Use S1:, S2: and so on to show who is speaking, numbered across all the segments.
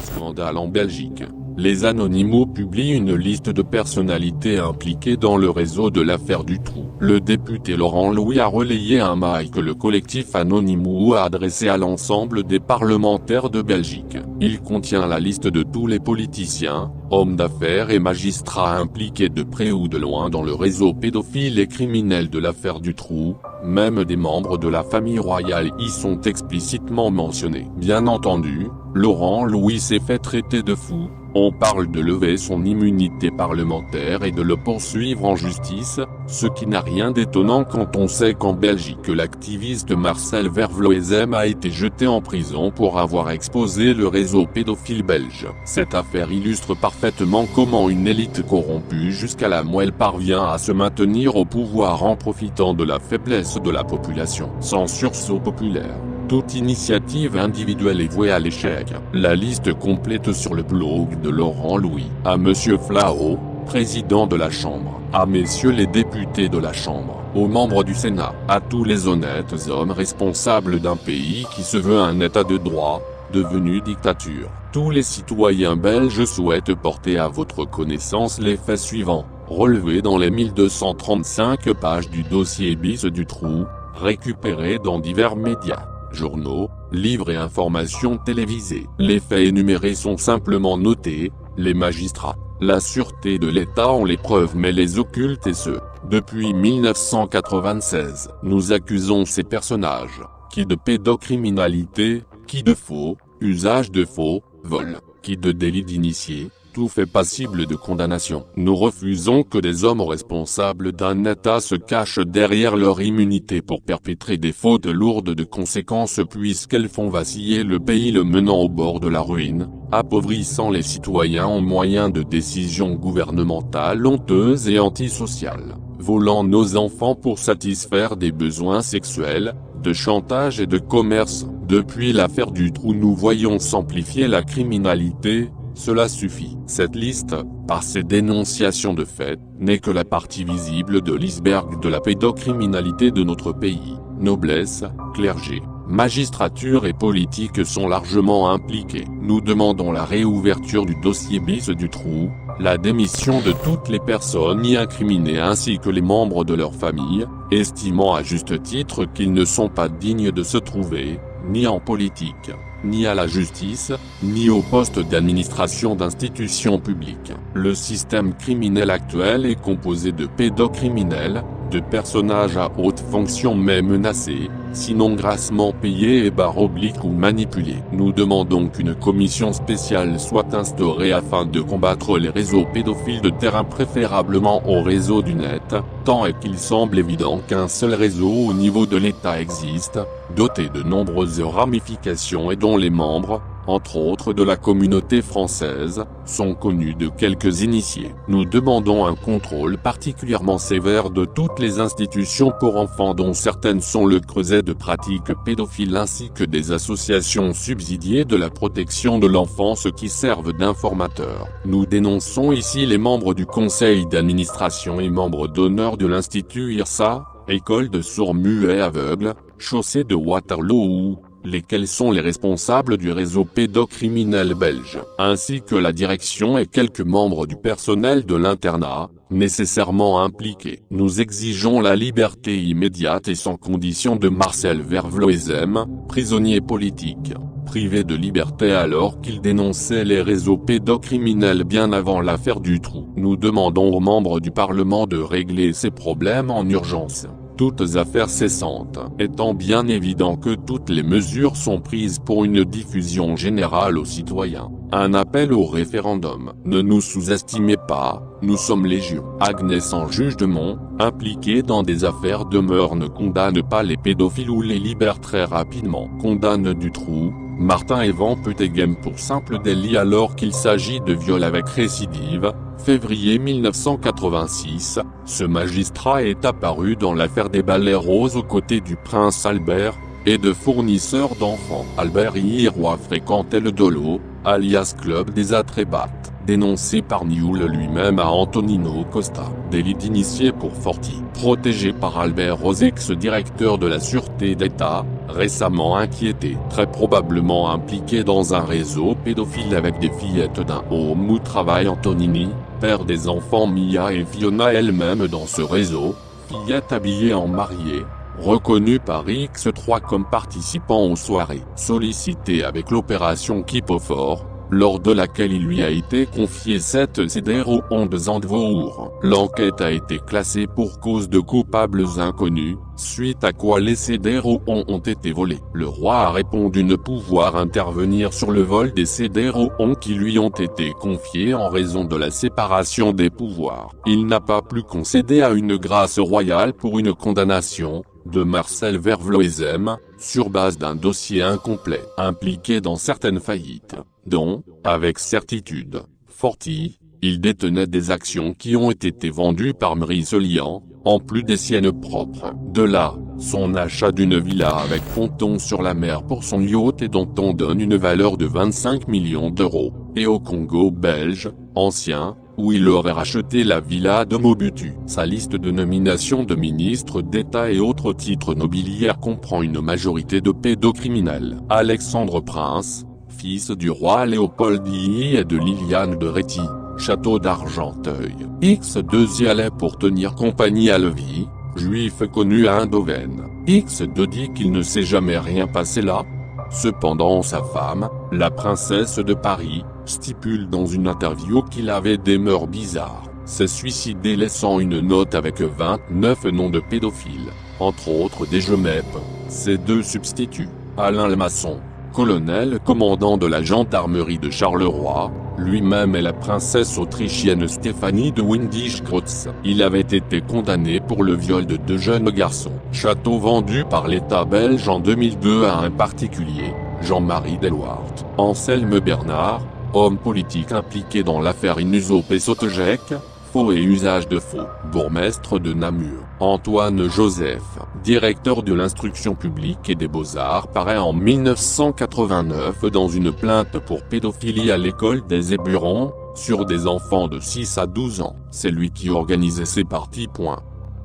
S1: scandale en Belgique. Les Anonymous publient une liste de personnalités impliquées dans le réseau de l'affaire du trou. Le député Laurent Louis a relayé un mail que le collectif Anonymous a adressé à l'ensemble des parlementaires de Belgique. Il contient la liste de tous les politiciens, hommes d'affaires et magistrats impliqués de près ou de loin dans le réseau pédophile et criminel de l'affaire du trou. Même des membres de la famille royale y sont explicitement mentionnés. Bien entendu, Laurent Louis s'est fait traiter de fou. On parle de lever son immunité parlementaire et de le poursuivre en justice, ce qui n'a rien d'étonnant quand on sait qu'en Belgique l'activiste Marcel Vervloezem a été jeté en prison pour avoir exposé le réseau pédophile belge. Cette affaire illustre parfaitement comment une élite corrompue jusqu'à la moelle parvient à se maintenir au pouvoir en profitant de la faiblesse de la population. Sans sursaut populaire, toute initiative individuelle est vouée à l'échec. La liste complète sur le blog de Laurent Louis. À Monsieur Flao, président de la Chambre. À messieurs les députés de la Chambre. Aux membres du Sénat. À tous les honnêtes hommes responsables d'un pays qui se veut un état de droit, devenu dictature. Tous les citoyens belges souhaitent porter à votre connaissance les faits suivants, relevés dans les 1235 pages du dossier bis du trou, récupérés dans divers médias, journaux, livres et informations télévisées. Les faits énumérés sont simplement notés, les magistrats, la sûreté de l'État ont les preuves mais les occultent et ce, depuis 1996. Nous accusons ces personnages, qui de pédocriminalité, qui de faux, usage de faux, vol, qui de délit d'initié, tout fait passible de condamnation. Nous refusons que des hommes responsables d'un État se cachent derrière leur immunité pour perpétrer des fautes lourdes de conséquences puisqu'elles font vaciller le pays le menant au bord de la ruine, appauvrissant les citoyens en moyens de décisions gouvernementales honteuses et antisociales, volant nos enfants pour satisfaire des besoins sexuels, de chantage et de commerce. Depuis l'affaire du trou nous voyons s'amplifier la criminalité. Cela suffit. Cette liste, par ses dénonciations de fait, n'est que la partie visible de l'iceberg de la pédocriminalité de notre pays. Noblesse, clergé, magistrature et politique sont largement impliqués. Nous demandons la réouverture du dossier bis du trou, la démission de toutes les personnes y incriminées ainsi que les membres de leur famille, estimant à juste titre qu'ils ne sont pas dignes de se trouver, ni en politique, ni à la justice, ni au poste d'administration d'institutions publiques. Le système criminel actuel est composé de pédocriminels, de personnages à haute fonction mais menacés, sinon grassement payés et / ou manipulés. Nous demandons qu'une commission spéciale soit instaurée afin de combattre les réseaux pédophiles de terrain préférablement au réseau du net, tant est qu'il semble évident qu'un seul réseau au niveau de l'État existe, doté de nombreuses ramifications et dont les membres, entre autres de la communauté française, sont connus de quelques initiés. Nous demandons un contrôle particulièrement sévère de toutes les institutions pour enfants dont certaines sont le creuset de pratiques pédophiles ainsi que des associations subsidiées de la protection de l'enfance qui servent d'informateurs. Nous dénonçons ici les membres du conseil d'administration et membres d'honneur de l'Institut IRSA, école de sourds-muets aveugles, chaussée de Waterloo, lesquels sont les responsables du réseau pédocriminel belge, ainsi que la direction et quelques membres du personnel de l'internat, nécessairement impliqués. Nous exigeons la liberté immédiate et sans condition de Marcel Vervloezem, prisonnier politique, privé de liberté alors qu'il dénonçait les réseaux pédocriminels bien avant l'affaire du trou. Nous demandons aux membres du Parlement de régler ces problèmes en urgence. Toutes affaires cessantes, étant bien évident que toutes les mesures sont prises pour une diffusion générale aux citoyens. Un appel au référendum. Ne nous sous-estimez pas, nous sommes légion. Agnès en juge de Mont, impliquée dans des affaires de meurtre ne condamne pas les pédophiles ou les libère très rapidement. Condamne du trou, Martin Evan Peteghem pour simple délit alors qu'il s'agit de viol avec récidive. Février 1986, ce magistrat est apparu dans l'affaire des balais roses aux côtés du prince Albert, et de fournisseurs d'enfants. Albert Iroy fréquentait le Dolo, alias Club des Atrébates. dénoncé par Newell lui-même à Antonino Costa. Délit d'initié pour Forti, protégé par Albert Rose, ex-directeur de la Sûreté d'État, récemment inquiété, très probablement impliqué dans un réseau pédophile avec des fillettes d'un home où travaille Antonini, père des enfants Mia et Fiona elle-même dans ce réseau, fillettes habillées en mariée, reconnu par X3 comme participant aux soirées sollicitées avec l'opération Kipofort, lors de laquelle il lui a été confié 7 CD-ROM de Zandvoort. L'enquête a été classée pour cause de coupables inconnus, suite à quoi les CD-ROM ont été volés. Le roi a répondu ne pouvoir intervenir sur le vol des CD-ROM qui lui ont été confiés en raison de la séparation des pouvoirs. Il n'a pas pu concéder à une grâce royale pour une condamnation de Marcel Vervloezem, sur base d'un dossier incomplet, impliqué dans certaines faillites, dont, avec certitude, Forti, il détenait des actions qui ont été vendues par Maurice Lian, en plus des siennes propres. De là, son achat d'une villa avec ponton sur la mer pour son yacht et dont on donne une valeur de 25 millions d'euros, et au Congo belge, ancien, où il aurait racheté la villa de Mobutu. Sa liste de nominations de ministres d'État et autres titres nobiliaires comprend une majorité de pédocriminels. Alexandre Prince, fils du roi Léopold II et de Liliane de Réty, château d'Argenteuil. X2 y allait pour tenir compagnie à Levis, juif connu à Eindhoven. X2 dit qu'il ne s'est jamais rien passé là. Cependant sa femme, la princesse de Paris, stipule dans une interview qu'il avait des mœurs bizarres, s'est suicidé laissant une note avec 29 noms de pédophiles, entre autres des Gemep, ses 2 substituts, Alain Lemasson, colonel commandant de la gendarmerie de Charleroi, lui-même et la princesse autrichienne Stéphanie de Windisch-Grotz. Il avait été condamné pour le viol de 2 jeunes garçons. Château vendu par l'État belge en 2002 à un particulier, Jean-Marie Delwart. Anselme Bernard, homme politique impliqué dans l'affaire Inuso-Pessotojek, faux et usage de faux. Bourgmestre de Namur. Antoine Joseph, directeur de l'instruction publique et des beaux-arts, paraît en 1989 dans une plainte pour pédophilie à l'école des Éburons, sur des enfants de 6 à 12 ans. C'est lui qui organisait ces parties.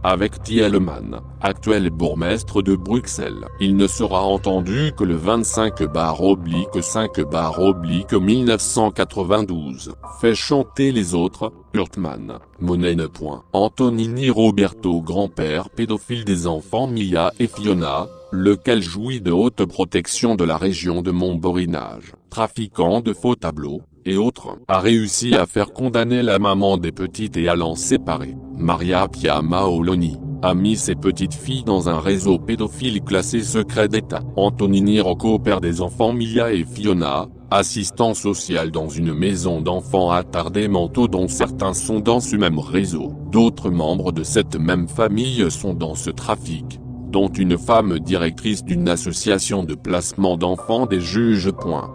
S1: Avec Thielemann, actuel bourgmestre de Bruxelles. Il ne sera entendu que le 25/5/1992. Fait chanter les autres, Hurtman, Monnaie. Antonini Roberto, grand-père pédophile des enfants Mia et Fiona, lequel jouit de haute protection de la région de Montborinage, trafiquant de faux tableaux, et autres, a réussi à faire condamner la maman des petites et à l'en séparer. Maria Pia Maoloni a mis ses petites filles dans un réseau pédophile classé secret d'État. Antonini Rocco, père des enfants Mia et Fiona, assistant social dans une maison d'enfants attardés mentaux dont certains sont dans ce même réseau. D'autres membres de cette même famille sont dans ce trafic, dont une femme directrice d'une association de placement d'enfants des juges.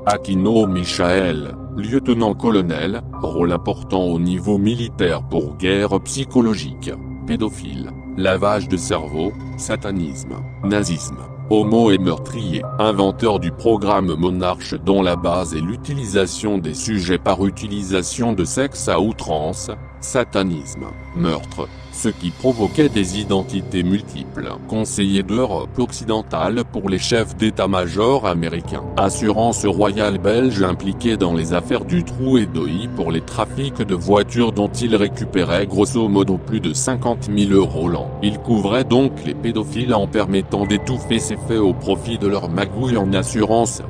S1: Aquino Michael, lieutenant-colonel, rôle important au niveau militaire pour guerre psychologique, pédophile, lavage de cerveau, satanisme, nazisme, homo et meurtrier. Inventeur du programme Monarche dont la base est l'utilisation des sujets par utilisation de sexe à outrance, satanisme, meurtre, ce qui provoquait des identités multiples. Conseiller d'Europe occidentale pour les chefs d'état-major américains. Assurance royale belge impliquée dans les affaires du Trou et d'Oï pour les trafics de voitures dont il récupérait grosso modo plus de 50 000 € l'an. Il couvrait donc les pédophiles en permettant d'étouffer ces faits au profit de leur magouille en assurance.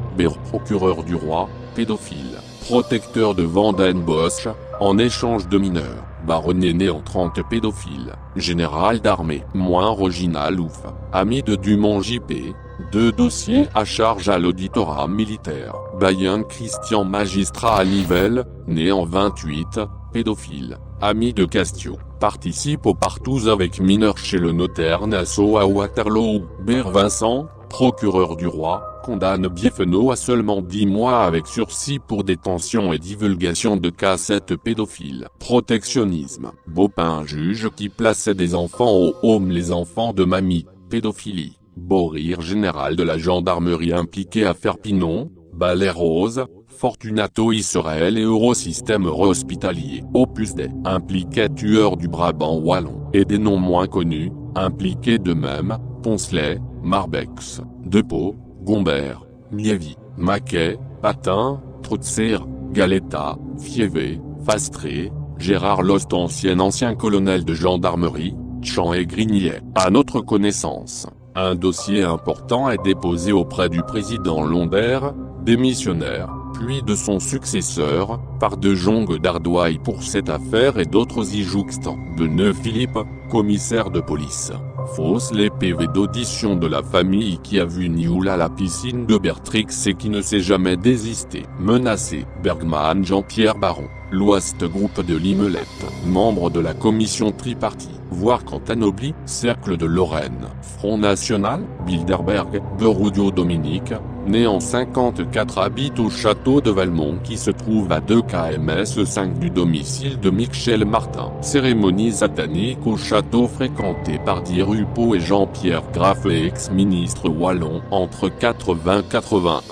S1: Procureur du roi, pédophile, protecteur de Van den Bosch, en échange de mineurs. Baronnet néantrante pédophile, général d'armée, moins original ouf, ami de Dumont JP, 2 dossiers à charge à l'auditorat militaire. Bayen Christian, magistrat à Nivelles, né en 28, pédophile, ami de Castio, participe aux partous avec mineurs chez le notaire Nassau à Waterloo. Ber Vincent, procureur du roi, condamne Biefenot à seulement 10 mois avec sursis pour détention et divulgation de cassettes pédophiles. Protectionnisme. Baupin, juge qui plaçait des enfants au home les enfants de mamie. Pédophilie. Borir, général de la gendarmerie impliqué à Ferpinon, Balai Rose, Fortunato Israël et Eurosystème Hospitalier. Opus Dei impliquait tueurs du Brabant wallon, et des noms moins connus, impliqués de même, Poncelet, Marbex, Depot, Gombert, Mievy, Maquet, Patin, Troutser, Galetta, Fievé, Fastré, Gérard Lost ancien colonel de gendarmerie, Champ et Grignier. À notre connaissance, un dossier important est déposé auprès du président Lambert, démissionnaire, puis de son successeur, par De Jong d'Ardoise pour cette affaire et d'autres y jouxtant. De Neuf-Philippe, commissaire de police, fausse les PV d'audition de la famille qui a vu Nioul à la piscine de Bertrix et qui ne s'est jamais désisté. Menacé, Bergman Jean-Pierre Baron, l'Ouest Groupe de Limelette, membre de la commission tripartie, voire quant à Nobly, Cercle de Lorraine, Front National, Bilderberg, Beroudio Dominique, né en 54 habite au château de Valmont qui se trouve à 2 km 5 du domicile de Michel Martin. Cérémonie satanique au château fréquenté par Di Rupo et Jean-Pierre Graff et ex-ministre wallon entre 80-81,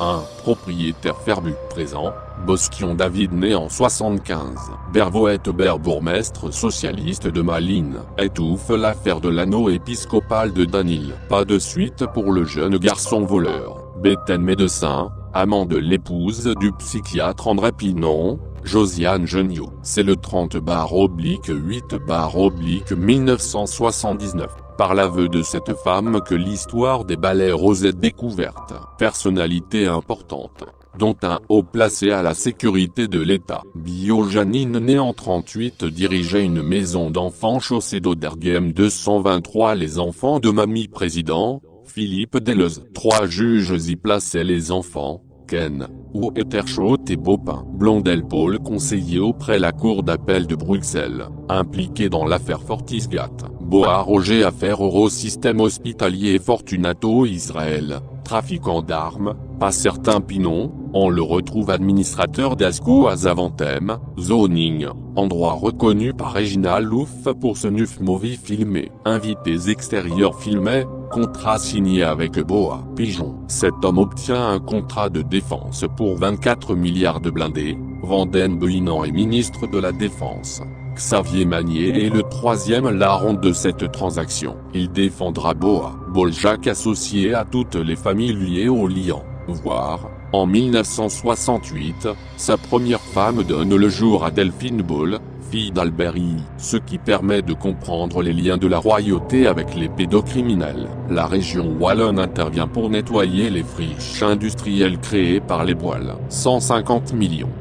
S1: propriétaire Ferbu, présent. Bosquion David né en 75, Bervoet-Aubert bourgmestre socialiste de Malines, étouffe l'affaire de l'anneau épiscopal de Danil. Pas de suite pour le jeune garçon voleur. Béthène médecin, amant de l'épouse du psychiatre André Pinon, Josiane Geniot. C'est le 30-8-1979. Par l'aveu de cette femme que l'histoire des balais roses est découverte. Personnalité importante, dont un haut placé à la sécurité de l'État. Biojanine née en 38 dirigeait une maison d'enfants chaussée d'Oderghem 223. Les enfants de Mamie Président, Philippe Deleuze. 3 juges y plaçaient les enfants, Ken, ou Etterschot et Baupin. Blondel Paul conseiller auprès la cour d'appel de Bruxelles, impliqué dans l'affaire Fortisgat. Boa Roger affaire Eurosystème Hospitalier et Fortunato Israël, trafiquant d'armes, pas certain Pinon, on le retrouve administrateur d'Asco à Zaventem, zoning, endroit reconnu par Réginald Louf pour ce neuf movie filmé. Invités extérieurs filmés, contrat signé avec Boa Pigeon. Cet homme obtient un contrat de défense pour 24 milliards de blindés. Vanden Beuinan est ministre de la Défense. Xavier Magnier est le 3e larron de cette transaction. Il défendra Boa Boljac associé à toutes les familles liées au liant. Voire, en 1968, sa première femme donne le jour à Delphine Boll, fille d'Albert I, ce qui permet de comprendre les liens de la royauté avec les pédocriminels. La région wallonne intervient pour nettoyer les friches industrielles créées par les Boils. 150 millions.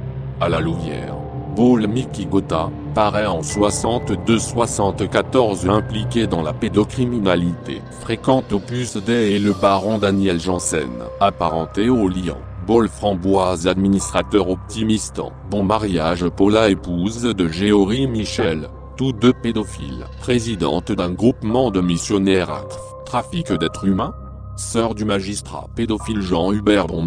S1: À la Louvière. Paul Mickey Gotha, paraît en 62-74 impliqué dans la pédocriminalité. Fréquente Opus Dei et le baron Daniel Janssen, apparenté au liant. Paul Framboise administrateur optimistant. Bon mariage Paula épouse de Géory Michel, tous deux pédophiles. Présidente d'un groupement de missionnaires à trafic d'êtres humains. Sœur du magistrat pédophile Jean Hubert. Bon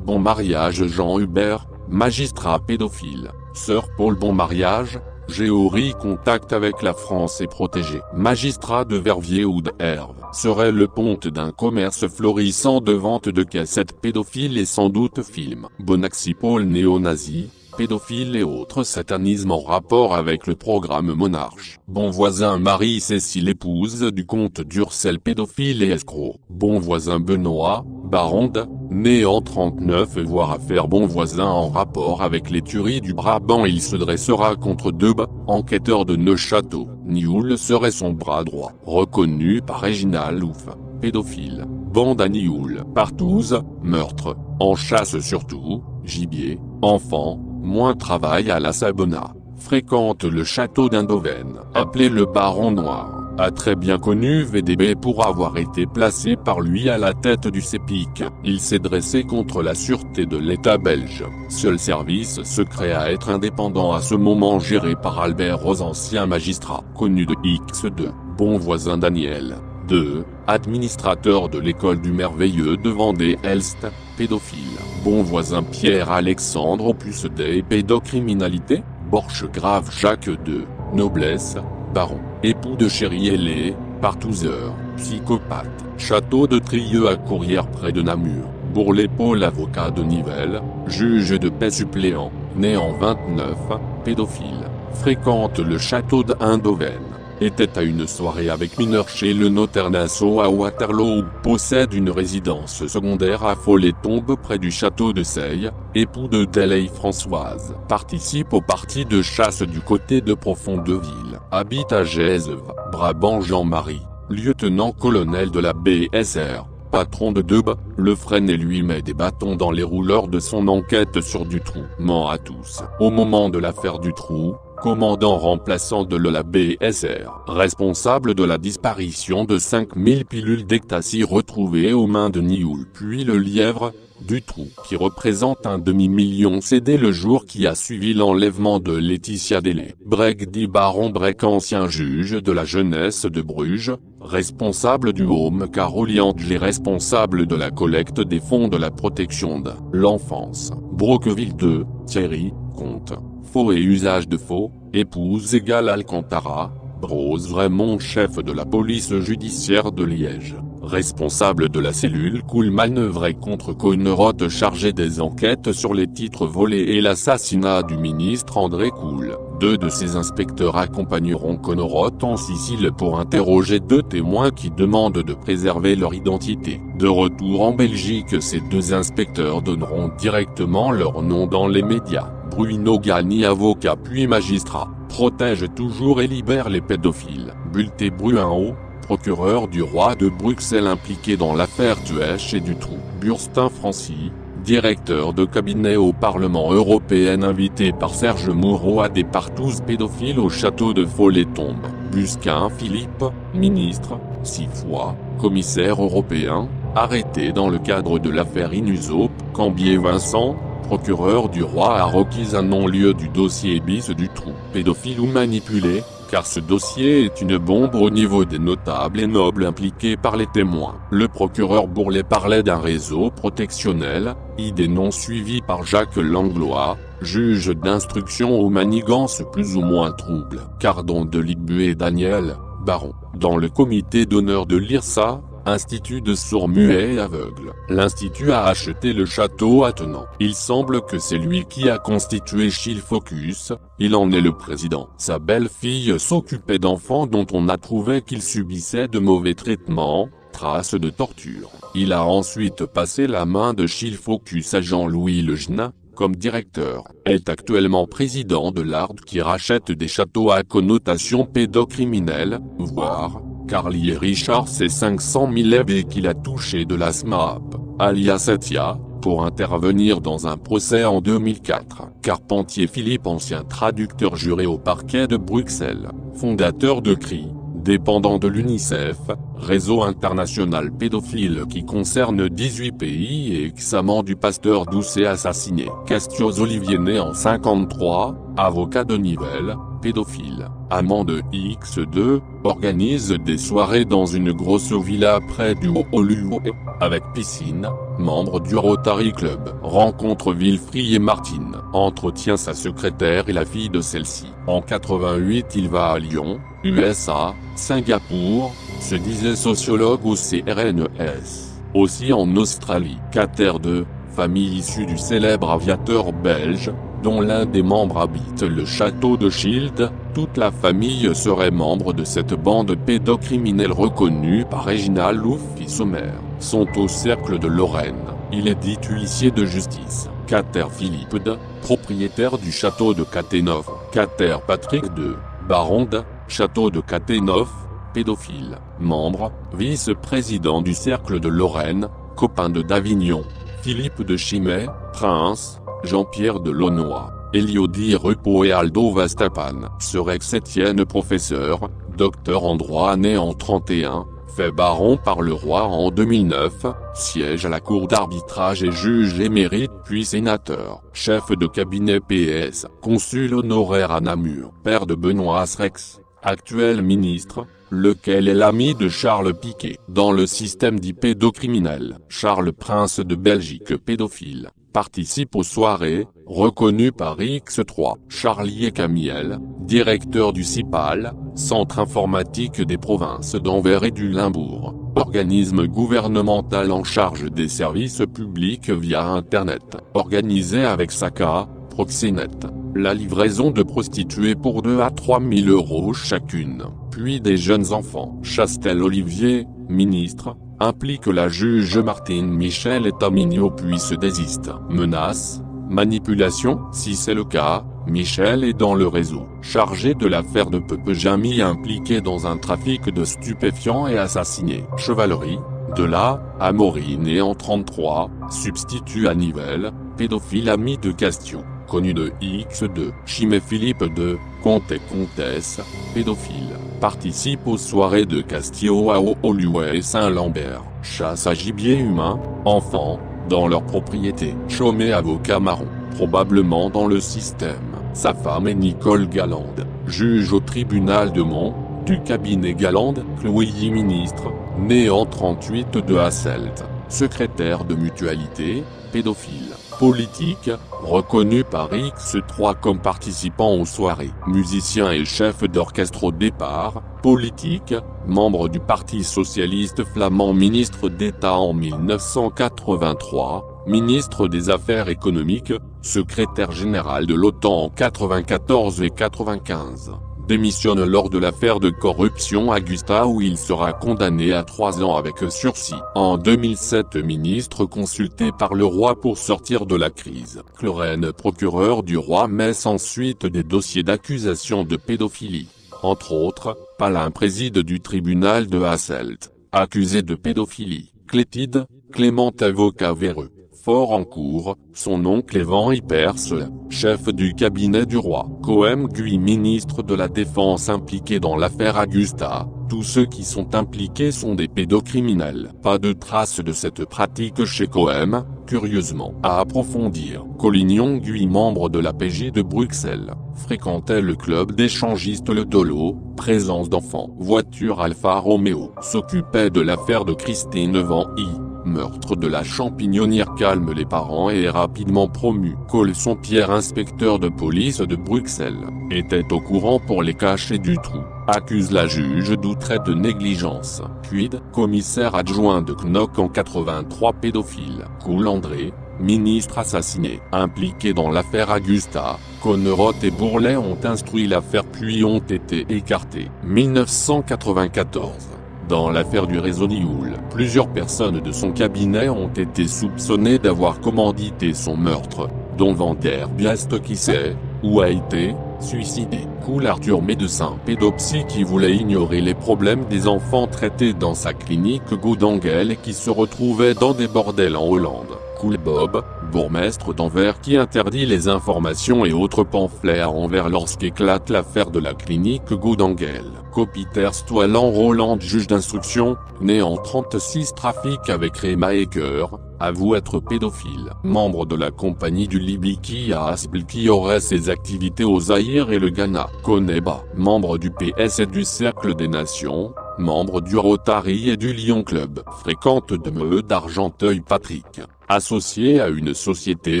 S1: mariage Jean Hubert, magistrat pédophile. Sœur Paul. Bon mariage, Géory. Contact avec la France et protégé. Magistrat de Verviers ou de Herve. Serait le ponte d'un commerce florissant de vente de cassettes pédophiles et sans doute films. Bonaxi Paul néo-nazi, pédophile et autres satanismes en rapport avec le programme Monarche. Bon voisin Marie-Cécile épouse du comte d'Ursel pédophile et escroc. Bon voisin Benoît, Baronde, né en 39 voire affaire bon voisin en rapport avec les tueries du Brabant. Il se dressera contre Debe, enquêteur de Neuchâteau. Nioul serait son bras droit. Reconnu par Réginald Louf, pédophile. Bande à Nioul. Partouze, meurtre, en chasse surtout, gibier, enfant, moins travail à la Sabona. Fréquente le château d'Indoven. Appelé le Baron Noir. A très bien connu VDB pour avoir été placé par lui à la tête du CEPIC. Il s'est dressé contre la sûreté de l'État belge. Seul service secret à être indépendant à ce moment géré par Albert Rose, ancien magistrat. Connu de X2. Bon voisin Daniel. 2. Administrateur de l'école du merveilleux de Vendée-Elst, pédophile. Bon voisin Pierre-Alexandre Opus Dei pédocriminalité. Borche-Grave Jacques II, noblesse, baron, époux de Chéri Hellé, partouzeur, psychopathe. Château de Trieux à Courrières près de Namur. Bourlet Paul, avocat de Nivelles, juge de paix suppléant, né en 29, pédophile, fréquente le château d'Eindhoven, était à une soirée avec mineurs chez le notaire Nassau à Waterloo, possède une résidence secondaire à Follet-Tombe près du château de Seille, époux de Delay Françoise, participe au parti de chasse du côté de Profondeville, habite à Gèzve, Brabant. Jean-Marie, lieutenant-colonel de la BSR, patron de Deub, le freine et lui met des bâtons dans les roues lors de son enquête sur Dutroux. Ment à tous. Au moment de l'affaire Dutroux, commandant remplaçant de la BSR, responsable de la disparition de 5000 pilules d'ecstasy retrouvées aux mains de Nioul puis le lièvre, Dutroux, qui représente un demi-million cédé le jour qui a suivi l'enlèvement de Laetitia Delay. Breg dit Baron Brec, ancien juge de la jeunesse de Bruges, responsable du Home Caroline, responsable de la collecte des fonds de la protection de l'enfance. Broqueville 2, Thierry, comte. Faux et usage de faux, épouse égale Alcantara, Brose Vraiment, chef de la police judiciaire de Liège, responsable de la cellule Cool manœuvrée contre Coinerotte, chargé des enquêtes sur les titres volés et l'assassinat du ministre André Cool. 2 de ses inspecteurs accompagneront Coinerotte en Sicile pour interroger 2 témoins qui demandent de préserver leur identité. De retour en Belgique, ces 2 inspecteurs donneront directement leur nom dans les médias. Bruno Gagny, avocat puis magistrat, protège toujours et libère les pédophiles. Bulté Bruinhaut, procureur du roi de Bruxelles impliqué dans l'affaire Tuech et Dutroux. Burstin Francy, directeur de cabinet au Parlement européen invité par Serge Moureau à des partous pédophiles au château de Follet-Tombe. Busquin Philippe, ministre, 6 fois, commissaire européen, arrêté dans le cadre de l'affaire Inusoap. Cambier Vincent, procureur du roi, a requis un non-lieu du dossier bis Dutroux. Pédophile ou manipulé, car ce dossier est une bombe au niveau des notables et nobles impliqués par les témoins. Le procureur Bourlet parlait d'un réseau protectionnel, idée non suivie par Jacques Langlois, juge d'instruction aux manigances plus ou moins troubles. Cardon de Ligbué et Daniel, baron, dans le comité d'honneur de l'IRSA, Institut de sourds-muets et aveugles. L'Institut a acheté le château attenant. Il semble que c'est lui qui a constitué Shield Focus, il en est le président. Sa belle-fille s'occupait d'enfants dont on a trouvé qu'ils subissaient de mauvais traitements, traces de torture. Il a ensuite passé la main de Shield Focus à Jean-Louis Lejeune, comme directeur, est actuellement président de l'ARD qui rachète des châteaux à connotation pédocriminelle, voire Carly et Richard, c'est 500 000 EV qu'il a touché de la SMAP, alias Etia, pour intervenir dans un procès en 2004. Carpentier Philippe, ancien traducteur juré au parquet de Bruxelles, fondateur de CRI, dépendant de l'UNICEF, réseau international pédophile qui concerne 18 pays et ex-amant du pasteur Doucet assassiné. Castios Olivier, né en 53, avocat de Nivelles, pédophile, amant de X2, organise des soirées dans une grosse villa près du Haut-Luo, avec piscine, membre du Rotary Club. Rencontre Wilfried et Martine, entretient sa secrétaire et la fille de celle-ci. En 88 il va à Lyon, USA, Singapour, se disait sociologue au CRNES. Aussi en Australie. Cater 2, famille issue du célèbre aviateur belge, dont l'un des membres habite le château de Shield, toute la famille serait membre de cette bande pédocriminelle reconnue par Réginald Louf et Sommer, sont au cercle de Lorraine. Il est dit huissier de justice. Cater Philippe II, propriétaire du château de Caténov. Cater Patrick II, baron de château de Caténov, pédophile, membre, vice-président du cercle de Lorraine, copain de d'Avignon. Philippe de Chimay, prince, Jean-Pierre de Launois, Eliodie Repos et Aldo Vastapan. Serex Étienne, professeur, docteur en droit né en 31, fait baron par le roi en 2009, siège à la cour d'arbitrage et juge émérite puis sénateur. Chef de cabinet PS, consul honoraire à Namur. Père de Benoît Asrex, actuel ministre, lequel est l'ami de Charles Piquet. Dans le système dit pédocriminel, Charles Prince de Belgique pédophile. participe aux soirées, reconnues par X3. Charlie et Camiel, directeur du CIPAL, Centre informatique des provinces d'Anvers et du Limbourg, organisme gouvernemental en charge des services publics via Internet, organisé avec Saka, Proxénet, la livraison de prostituées pour 2 à 3 000 € chacune, puis des jeunes enfants. Chastel Olivier, ministre, implique la juge Martine Michel et Tamigno puis se désiste. Menace, manipulation, si c'est le cas, Michel est dans le réseau, chargé de l'affaire de Pepe Jamy impliqué dans un trafic de stupéfiants et assassiné. Chevalerie, de là, Amaury né en 33, substitut à Nivelles, pédophile ami de Castillon, connu de X2, Chimé Philippe II, comte et comtesse, pédophile, participe aux soirées de Castillo à Haut-Oluet et Saint-Lambert, chasse à gibier humain, enfants, dans leur propriété. Chômé avocat marron, probablement dans le système. Sa femme est Nicole Galande, juge au tribunal de Mont, du cabinet Galande. Chloé ministre, né en 38 de Hasselt, secrétaire de mutualité, pédophile. Politique, reconnu par X3 comme participant aux soirées. Musicien et chef d'orchestre au départ, politique, membre du Parti socialiste flamand, ministre d'État en 1983, ministre des Affaires économiques, secrétaire général de l'OTAN en 94 et 95. Démissionne lors de l'affaire de corruption Augusta où il sera condamné à 3 ans avec sursis. En 2007 ministre consulté par le roi pour sortir de la crise. Clorène procureur du roi met ensuite des dossiers d'accusation de pédophilie. Entre autres, Palin préside du tribunal de Hasselt, accusé de pédophilie. Clétide, Clément avocat véreux. Fort en cours, son oncle Evan Hypers, chef du cabinet du roi. Coëm Gui ministre de la Défense impliqué dans l'affaire Augusta. Tous ceux qui sont impliqués sont des pédocriminels. Pas de traces de cette pratique chez Coëm, curieusement. À approfondir. Collignon Gui membre de la PJ de Bruxelles, fréquentait le club d'échangistes Le Dolo, présence d'enfants. Voiture Alfa Romeo. S'occupait de l'affaire de Christine Van I. Meurtre de la champignonnière calme les parents et est rapidement promu. Colson Pierre inspecteur de police de Bruxelles, était au courant pour les cacher du trou. Accuse la juge d'outrage de négligence. Quid, commissaire adjoint de Knock en 83 pédophile. Coul-André, ministre assassiné. Impliqué dans l'affaire Augusta, Connerotte et Bourlet ont instruit l'affaire puis ont été écartés. 1994. Dans l'affaire du réseau Nioul, plusieurs personnes de son cabinet ont été soupçonnées d'avoir commandité son meurtre, dont Van der Biest qui s'est, ou a été, suicidé. Cool Arthur médecin pédopsie qui voulait ignorer les problèmes des enfants traités dans sa clinique Goudangel et qui se retrouvait dans des bordels en Hollande. Cool Bob, bourgmestre d'Anvers qui interdit les informations et autres pamphlets à Anvers lorsqu'éclate l'affaire de la clinique Goudangel. Copiter Stoilan Roland juge d'instruction, né en 36 trafic avec Rema Eker, avoue être pédophile. Membre de la compagnie du Libiki à Aspel qui aurait ses activités au Zaïre et le Ghana. Koneba, membre du PS et du Cercle des Nations, membre du Rotary et du Lion Club. Fréquente de Meudon d'Argenteuil Patrick. Associé à une société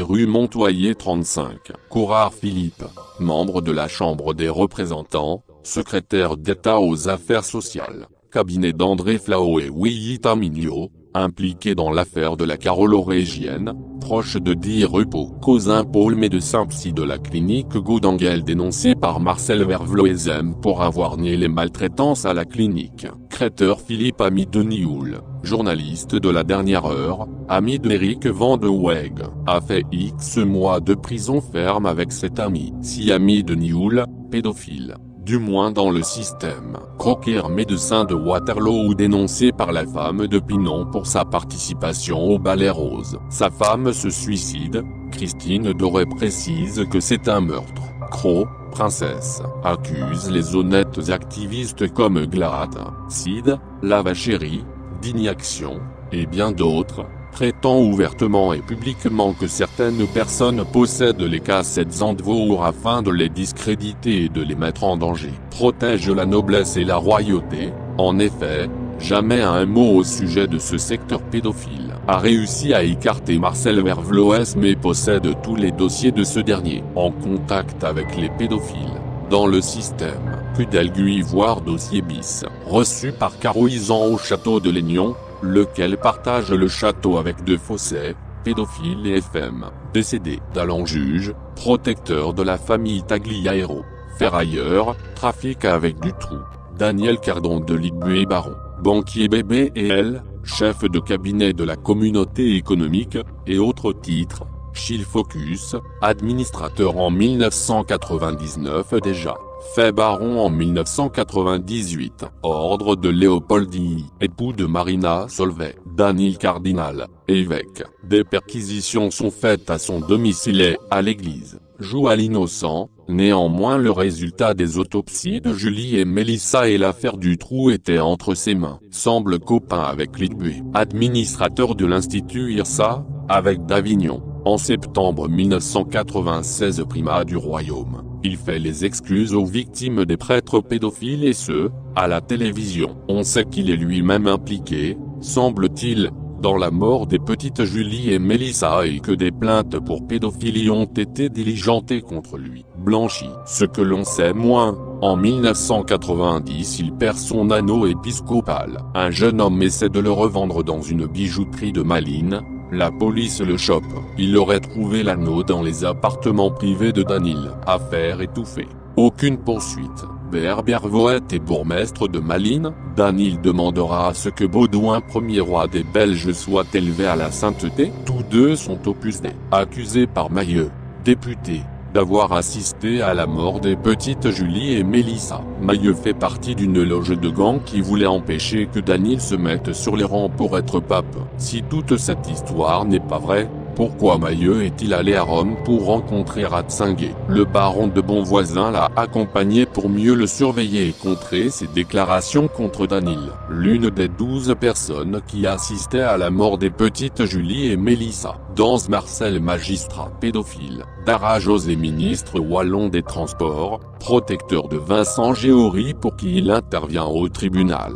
S1: rue Montoyer 35. Courard Philippe, membre de la Chambre des représentants, secrétaire d'État aux affaires sociales, cabinet d'André Flao et Willy Tamigno, impliqué dans l'affaire de la Carolo-Régienne, proche de Di Rupo. Cousin Paul médecin psy de la clinique Goudangel dénoncé par Marcel Vervloezem pour avoir nié les maltraitances à la clinique. Créteur Philippe ami de Nioul, journaliste de la dernière heure, ami d'Éric Van de Weg, a fait X mois de prison ferme avec cet ami. Si ami de Nioul, pédophile. Du moins dans le système. Croquer médecin de Waterloo ou dénoncé par la femme de Pinon pour sa participation au ballet rose. Sa femme se suicide, Christine Doré précise que c'est un meurtre. Cro, princesse, accuse les honnêtes activistes comme Glad, Sid, Lavachérie, Dignaction, et bien d'autres, traitant ouvertement et publiquement que certaines personnes possèdent les cassettes Zandvoort afin de les discréditer et de les mettre en danger. Protège la noblesse et la royauté, en effet, jamais un mot au sujet de ce secteur pédophile. a réussi à écarter Marcel Vervloes mais possède tous les dossiers de ce dernier, en contact avec les pédophiles. Dans le système, Cudelguy voire dossier bis, reçu par Caroisan au château de Laignon, lequel partage le château avec deux Fossey, pédophile et FM, décédé, d'Allan juge, protecteur de la famille Tagliaero, ferrailleur, trafic avec Dutroux, Daniel Cardon de Ligbué Baron, banquier BBL, chef de cabinet de la communauté économique, et autres titres, Chill Focus, administrateur en 1999 déjà, fait baron en 1998, ordre de Léopoldie, époux de Marina Solvay, Daniel Cardinal, évêque. Des perquisitions sont faites à son domicile et à l'église. Joue à l'innocent, néanmoins le résultat des autopsies de Julie et Mélissa et l'affaire Dutroux était entre ses mains. Semble copain avec Ligbué, administrateur de l'Institut IRSA, avec d'Avignon. En septembre 1996 primat du royaume, il fait les excuses aux victimes des prêtres pédophiles et ce, à la télévision. On sait qu'il est lui-même impliqué, semble-t-il, dans la mort des petites Julie et Mélissa et que des plaintes pour pédophilie ont été diligentées contre lui. Blanchi. Ce que l'on sait moins, en 1990 il perd son anneau épiscopal. Un jeune homme essaie de le revendre dans une bijouterie de Malines. La police le chope. Il aurait trouvé l'anneau dans les appartements privés de Daniel. Affaire étouffée. Aucune poursuite. Berbervoet est bourgmestre de Malines. Daniel demandera à ce que Baudouin, premier roi des Belges, soit élevé à la sainteté. Tous deux sont opus Dei. Accusés par Mailleux, député, d'avoir assisté à la mort des petites Julie et Mélissa. Mailleux fait partie d'une loge de gang qui voulait empêcher que Daniel se mette sur les rangs pour être pape. Si toute cette histoire n'est pas vraie, pourquoi Mailleux est-il allé à Rome pour rencontrer Ratzinger? Le baron de Bonvoisin l'a accompagné pour mieux le surveiller et contrer ses déclarations contre Daniel. L'une des 12 personnes qui assistaient à la mort des petites Julie et Mélissa. Danse Marcel, magistrat pédophile. Dara José, ministre wallon des Transports, protecteur de Vincent Géory pour qui il intervient au tribunal.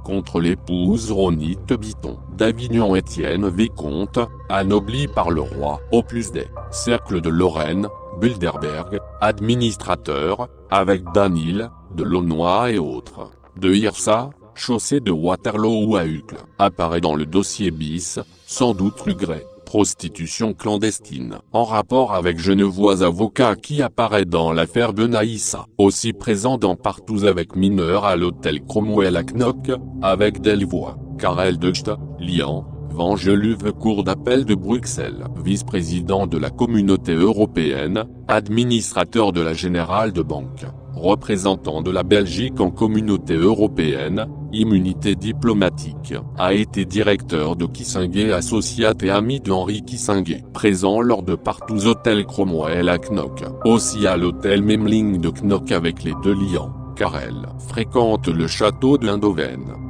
S1: Contre l'épouse Ronite Biton, d'Avignon Étienne Vicomte, anobli par le roi, opus Dei, cercle de Lorraine, Bilderberg, administrateur, avec Daniel, de Launois et autres, de Hirsa, chaussée de Waterloo ou à Uccle, apparaît dans le dossier bis, sans doute Rugret. Prostitution clandestine, en rapport avec Genevois avocat qui apparaît dans l'affaire Benaïssa, aussi présent dans Partous avec mineurs à l'hôtel Cromwell à Knock, avec Delvoye, Karel de Gucht, Lian, Vangeluve cour d'appel de Bruxelles, vice-président de la Communauté européenne, administrateur de la Générale de Banque, représentant de la Belgique en Communauté européenne, immunité diplomatique, a été directeur de Kissinger Associates et ami d'Henri Kissinger, présent lors de Partous Hôtel Cromwell à Knock, aussi à l'hôtel Memling de Knock avec les deux Lian, Karel, fréquente le château de Eindhoven.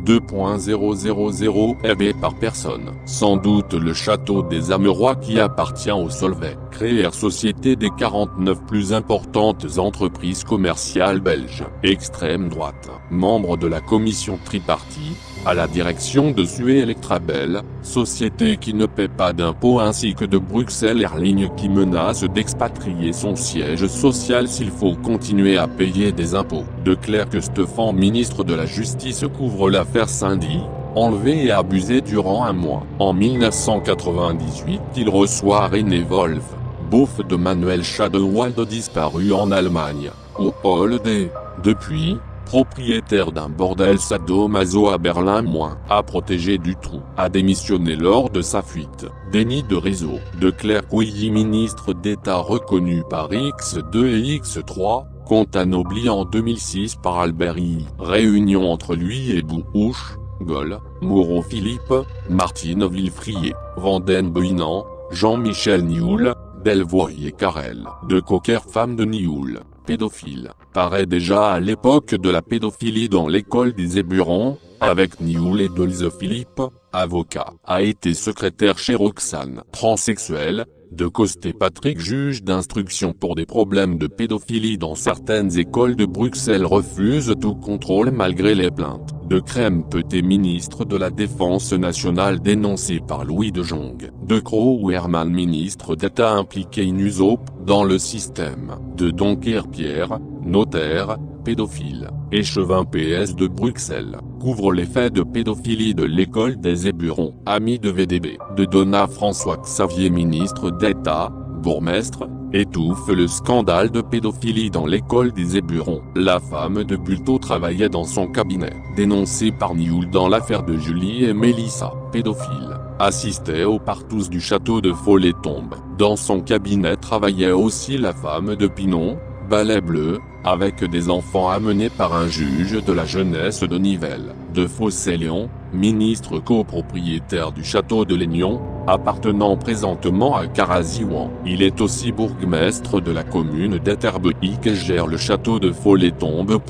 S1: 2.000 EV par personne. Sans doute le château des Amerois qui appartient au Solvay, créer société des 49 plus importantes entreprises commerciales belges. Extrême droite, membre de la commission tripartie, à la direction de Suez Electrabel, société qui ne paie pas d'impôts ainsi que de Bruxelles Airlines qui menace d'expatrier son siège social s'il faut continuer à payer des impôts. De Clercq Stephan, ministre de la Justice, couvre l'affaire Cindy, enlevé et abusé durant un mois. En 1998 il reçoit René Wolf, beauf de Manuel Schadewald disparu en Allemagne, au hall des. Depuis, propriétaire d'un bordel sadomaso à Berlin a protégé Dutroux, a démissionné lors de sa fuite. Déni de réseau. De Clercq Ouilly, ministre d'État reconnu par X2 et X3, compte anobli en 2006 par Albert I. Réunion entre lui et Bouhouche, Gaulle, Moreau Philippe, Martine Villefrier, Vanden Beuinan, Jean-Michel Nioul, Delvoye et Karel. De Cocker, femme de Nioul, pédophile, paraît déjà à l'époque de la pédophilie dans l'école des Éburons, avec Nioul et Dolze Philippe, avocat, a été secrétaire chez Roxane. Transsexuel, de Costé Patrick, juge d'instruction pour des problèmes de pédophilie dans certaines écoles de Bruxelles, refuse tout contrôle malgré les plaintes. De Krempeté, ministre de la Défense nationale dénoncé par Louis de Jong. De Croo Herman, ministre d'État impliqué in uso dans le système. De Donker-Pierre, notaire, pédophile. Échevin PS de Bruxelles, couvre les faits de pédophilie de l'école des Éburons. Ami de VDB. De Donat François-Xavier, ministre d'État, bourgmestre, étouffe le scandale de pédophilie dans l'école des Éburons. La femme de Bulto travaillait dans son cabinet. Dénoncée par Nioul dans l'affaire de Julie et Mélissa, pédophile, assistait aux partous du château de Follet-Tombe. Dans son cabinet travaillait aussi la femme de Pinon, Balai Bleu, avec des enfants amenés par un juge de la jeunesse de Nivelles. De Fossé-Léon, ministre copropriétaire du château de Lénion, appartenant présentement à Caraziouan. Il est aussi bourgmestre de la commune d'Etterbeek et gère le château de Follet-Tombe.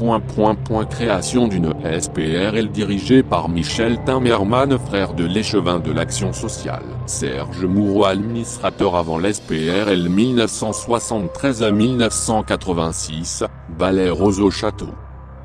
S1: Création d'une SPRL dirigée par Michel Timmerman, frère de l'échevin de l'Action sociale. Serge Moureau, administrateur avant l'SPRL 1973 à 1986, Balai Rose au château.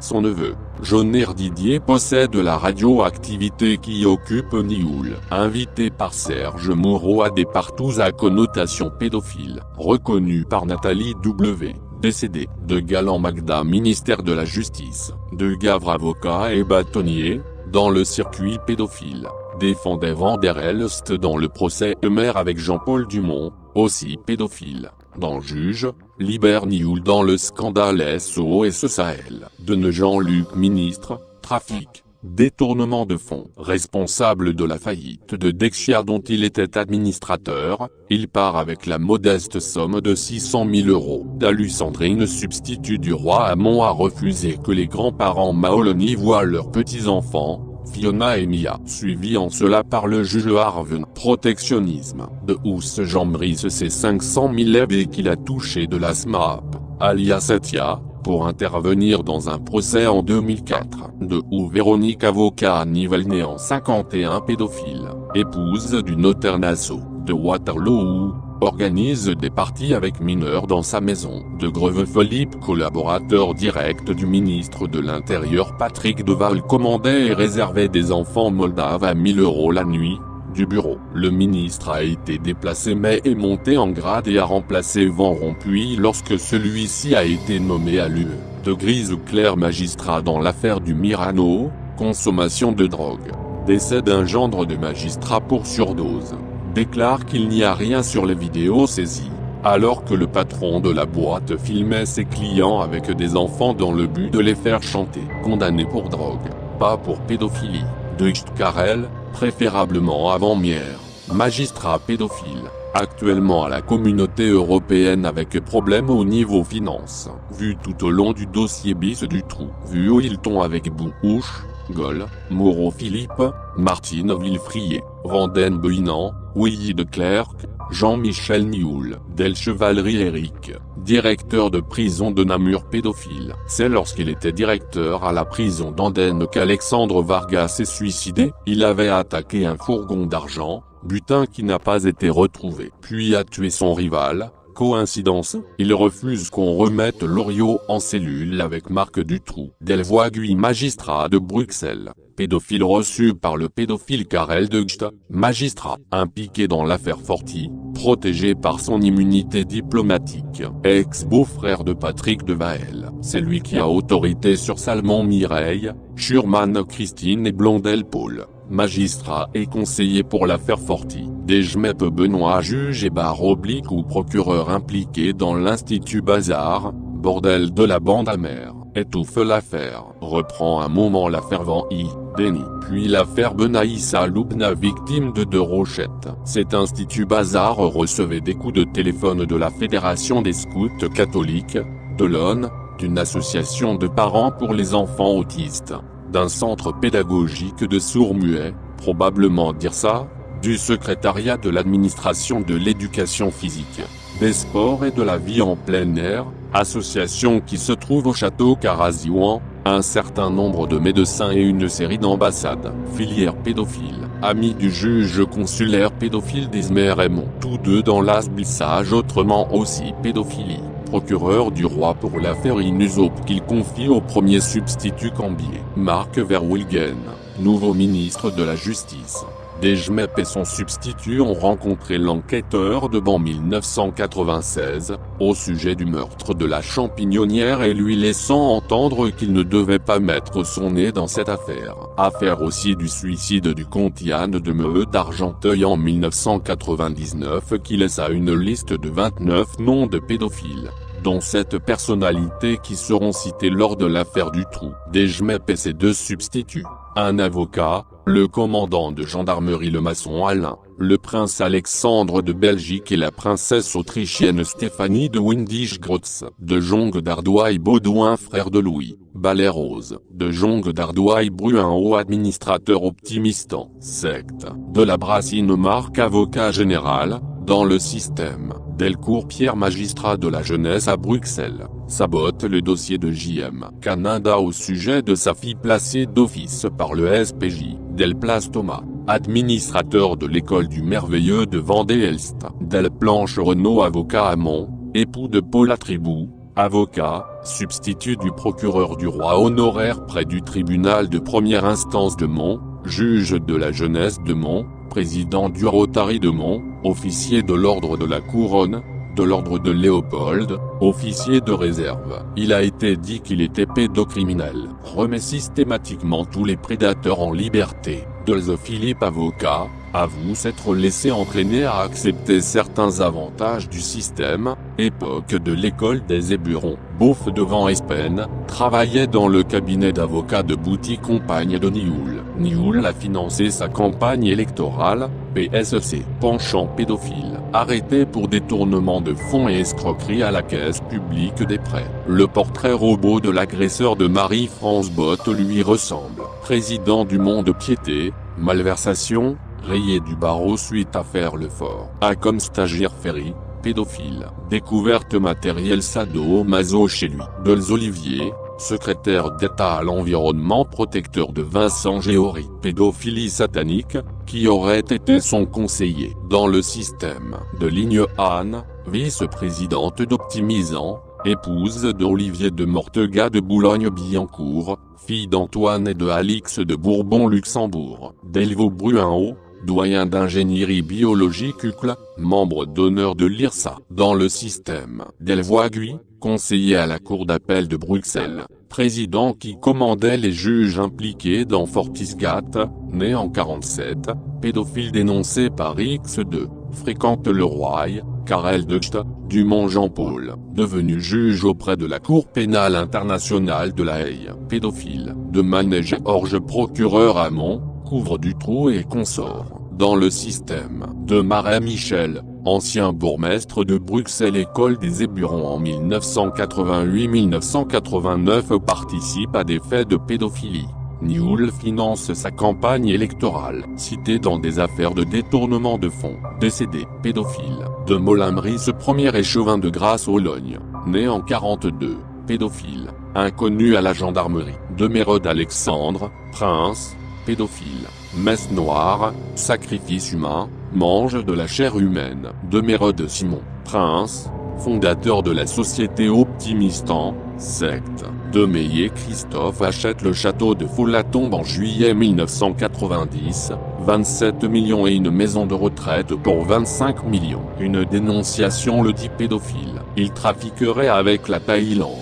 S1: Son neveu, Joner Didier, possède la radioactivité qui occupe Nioul. Invité par Serge Moureau à des partous à connotation pédophile, reconnu par Nathalie W. décédée. De Galant Magda, ministère de la Justice. De Gavre, avocat et bâtonnier, dans le circuit pédophile. Défendait Vanderelst dans le procès Eumer avec Jean-Paul Dumont, aussi pédophile. Dans Juge, libère Nioul dans le scandale SOS Sahel. De Jean-Luc, ministre, trafic, détournement de fonds. Responsable de la faillite de Dexia dont il était administrateur, il part avec la modeste somme de 600 000 €. Dalucendrine, substitut du roi Amon, a refusé que les grands-parents Maoloni voient leurs petits-enfants, Fiona et Mia, suivi en cela par le juge Harven. Protectionnisme. De Housse, Jean Brice, c'est 500 000 € qu'il a touché de la SMAP, alias Satia, pour intervenir dans un procès en 2004. De où Véronique, avocat à Nivelles, en 51, pédophile, épouse du notaire Nassau. De Waterloo, organise des parties avec mineurs dans sa maison. De Greve, Philippe, collaborateur direct du ministre de l'Intérieur Patrick Deval, commandait et réservait des enfants moldaves à 1 000 € la nuit, du bureau. Le ministre a été déplacé mais est monté en grade et a remplacé Van Rompuy lorsque celui-ci a été nommé à l'UE. De Grise Claire, magistrat dans l'affaire du Mirano, consommation de drogue. Décès d'un gendre de magistrat pour surdose. Déclare qu'il n'y a rien sur les vidéos saisies, alors que le patron de la boîte filmait ses clients avec des enfants dans le but de les faire chanter. Condamné pour drogue, pas pour pédophilie. De Carrel, préférablement avant Mière, magistrat pédophile, actuellement à la Communauté européenne avec problème au niveau finance. Vu tout au long du dossier bis du trou. Vu au Hilton avec Bouhouche, Gaulle, Moreau Philippe, Martine Villefrier, Vanden Beuinan, Willy de Clercq, Jean-Michel Nioul. Del Chevalerie Éric, directeur de prison de Namur pédophile. C'est lorsqu'il était directeur à la prison d'Andenne qu'Alexandre Vargas s'est suicidé. Il avait attaqué un fourgon d'argent, butin qui n'a pas été retrouvé. Puis a tué son rival. Coïncidence, il refuse qu'on remette Loriot en cellule avec Marc Dutroux. Delvoye, magistrat de Bruxelles, pédophile reçu par le pédophile Karel de Gucht, magistrat impliqué dans l'affaire Forti, protégé par son immunité diplomatique, ex-beau-frère de Patrick Devael. C'est lui qui a autorité sur Salmon Mireille, Schurman Christine et Blondel Paul. Magistrat et conseiller pour l'affaire Forti. Desjmep Benoît, juge et barre oblique ou procureur impliqué dans l'Institut Bazar, bordel de la bande amère, étouffe l'affaire. Reprend un moment l'affaire Van I, Denis, puis l'affaire Benaïssa Loubna, victime de Rochettes. Cet Institut Bazar recevait des coups de téléphone de la Fédération des scouts catholiques, de l'ONU, d'une association de parents pour les enfants autistes, d'un centre pédagogique de sourds-muets, probablement dire ça, du secrétariat de l'administration de l'éducation physique, des sports et de la vie en plein air, association qui se trouve au château Caraziouan, un certain nombre de médecins et une série d'ambassades. Filière pédophile, amis du juge consulaire pédophile d'Ismer Raymond, tous deux dans l'asblissage autrement aussi pédophilie. procureur du roi pour l'affaire Inusop qu'il confie au premier substitut Cambier, Marc Verwilgen, nouveau ministre de la Justice. Dejmep et son substitut ont rencontré l'enquêteur de Ban 1996, au sujet du meurtre de la champignonnière et lui laissant entendre qu'il ne devait pas mettre son nez dans cette affaire. Affaire aussi du suicide du comte Yann de Meuhe d'Argenteuil en 1999 qui laissa une liste de 29 noms de pédophiles, dont 7 personnalités qui seront citées lors de l'affaire du trou. Dejmep et ses 2 substituts, un avocat, le commandant de gendarmerie le maçon Alain, le prince Alexandre de Belgique et la princesse autrichienne Stéphanie de Windisch-Grotz, de Jong d'Ardoise Baudouin frère de Louis, Ballet-Rose, de Jong d'Ardoise Bruin administrateur optimistant, secte, de la Brassine Marc avocat général, dans le système, Delcourt Pierre magistrat de la jeunesse à Bruxelles, sabote le dossier de JM Canada au sujet de sa fille placée d'office par le SPJ, Delplace Thomas, administrateur de l'école du merveilleux de Vendée-Elst, Delplanche Renaud avocat à Mont, époux de Paula Tribou, avocat, substitut du procureur du roi honoraire près du tribunal de première instance de Mont, juge de la jeunesse de Mont, président du Rotary de Mont, officier de l'ordre de la Couronne, de l'ordre de Léopold, officier de réserve. Il a été dit qu'il était pédocriminel. Remet systématiquement tous les prédateurs en liberté. Delze Philippe avocat, avoue s'être laissé entraîner à accepter certains avantages du système, époque de l'école des Éburons. Beauf devant Espen, travaillait dans le cabinet d'avocats de boutique compagne de Nioul. Nioul a financé sa campagne électorale, PSC. Penchant pédophile, arrêté pour détournement de fonds et escroquerie à la caisse publique des prêts. Le portrait robot de l'agresseur de Marie-France Bott lui ressemble. Président du Monde Piété, malversation, rayé du barreau suite à faire le fort. A comme stagiaire Ferry, pédophile. Découverte matériel sado-maso chez lui. Delze Olivier, secrétaire d'État à l'environnement protecteur de Vincent Géory. Pédophilie satanique, qui aurait été son conseiller. Dans le système. De Ligne Anne, vice-présidente d'Optimisant, épouse d'Olivier de Mortegat de Boulogne-Billancourt, fille d'Antoine et de Alix de Bourbon-Luxembourg. Delvaux Bruinhaut, doyen d'ingénierie biologique UCLA, membre d'honneur de l'IRSA. Dans le système. Delvaux Aguy, conseiller à la Cour d'appel de Bruxelles, président qui commandait les juges impliqués dans Fortisgat, né en 47, pédophile dénoncé par X2, fréquente le Roy, Karel de Cht, Dumont Jean-Paul, devenu juge auprès de la Cour pénale internationale de La Haye, pédophile, de Manège Orge procureur à Mont, couvre du trou et consort. Dans le système. De Marais Michel, ancien bourgmestre de Bruxelles école des Éburons en 1988-1989 participe à des faits de pédophilie. Nioul finance sa campagne électorale, cité dans des affaires de détournement de fonds. Décédé, pédophile. De Molin-Brice premier échevin de Grasse-Aulogne, né en 42, pédophile, inconnu à la gendarmerie. De Mérode Alexandre, prince, pédophile. Messe noire, sacrifice humain, mange de la chair humaine. De Mérode Simon, prince, fondateur de la société Optimistant, secte. De Meillet Christophe achète le château de Faux-la-Tombe en juillet 1990, 27 millions et une maison de retraite pour 25 millions. Une dénonciation le dit pédophile. Il trafiquerait avec la Thaïlande.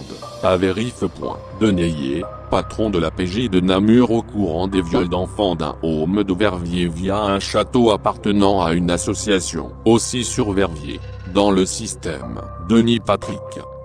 S1: À vérif. De Neillet, patron de la PJ de Namur au courant des viols d'enfants d'un homme de Verviers via un château appartenant à une association. Aussi sur Verviers. Dans le système. Denis Patrick,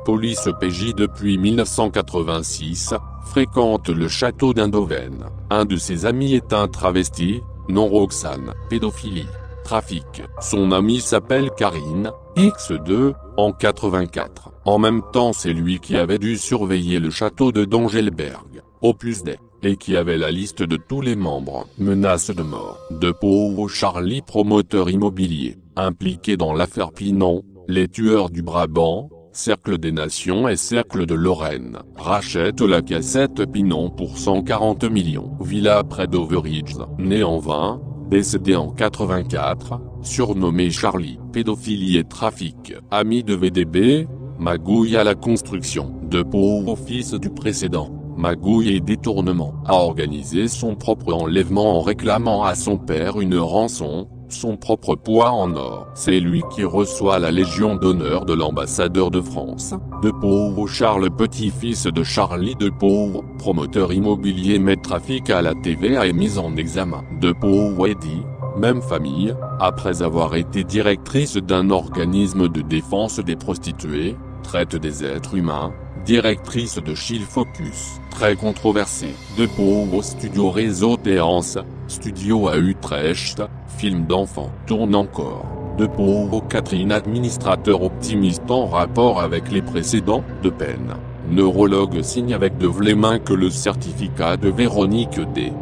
S1: police PJ depuis 1986, fréquente le château d'Indoven. Un de ses amis est un travesti, nom Roxane. Pédophilie. Trafic. Son amie s'appelle Karine, X2, en 84. En même temps c'est lui qui avait dû surveiller le château de Dongelberg, Opus Dei, et qui avait la liste de tous les membres. Menace de mort. De pauvre Charlie promoteur immobilier, impliqué dans l'affaire Pinon, les tueurs du Brabant, Cercle des Nations et Cercle de Lorraine, rachète la cassette Pinon pour 140 millions. Villa près d'Overidge, né en 20, décédé en 84, surnommé Charlie. Pédophilie et trafic. Ami de VDB, magouille à la construction, de pauvres fils du précédent, magouille et détournement, a organisé son propre enlèvement en réclamant à son père une rançon, son propre poids en or. C'est lui qui reçoit la Légion d'honneur de l'ambassadeur de France. De pauvre Charles, petit-fils de Charlie de pauvre, promoteur immobilier mais trafic à la TVA est mis en examen. De pauvre Eddie, même famille, après avoir été directrice d'un organisme de défense des prostituées, traite des êtres humains, directrice de Chill Focus, très controversée. De pauvre studio Réseau Théance, studio à Utrecht, film d'enfants, tourne encore. De pauvre Catherine, administrateur optimiste en rapport avec les précédents, de peine. Neurologue signe avec de vraies mains que le certificat de Véronique D.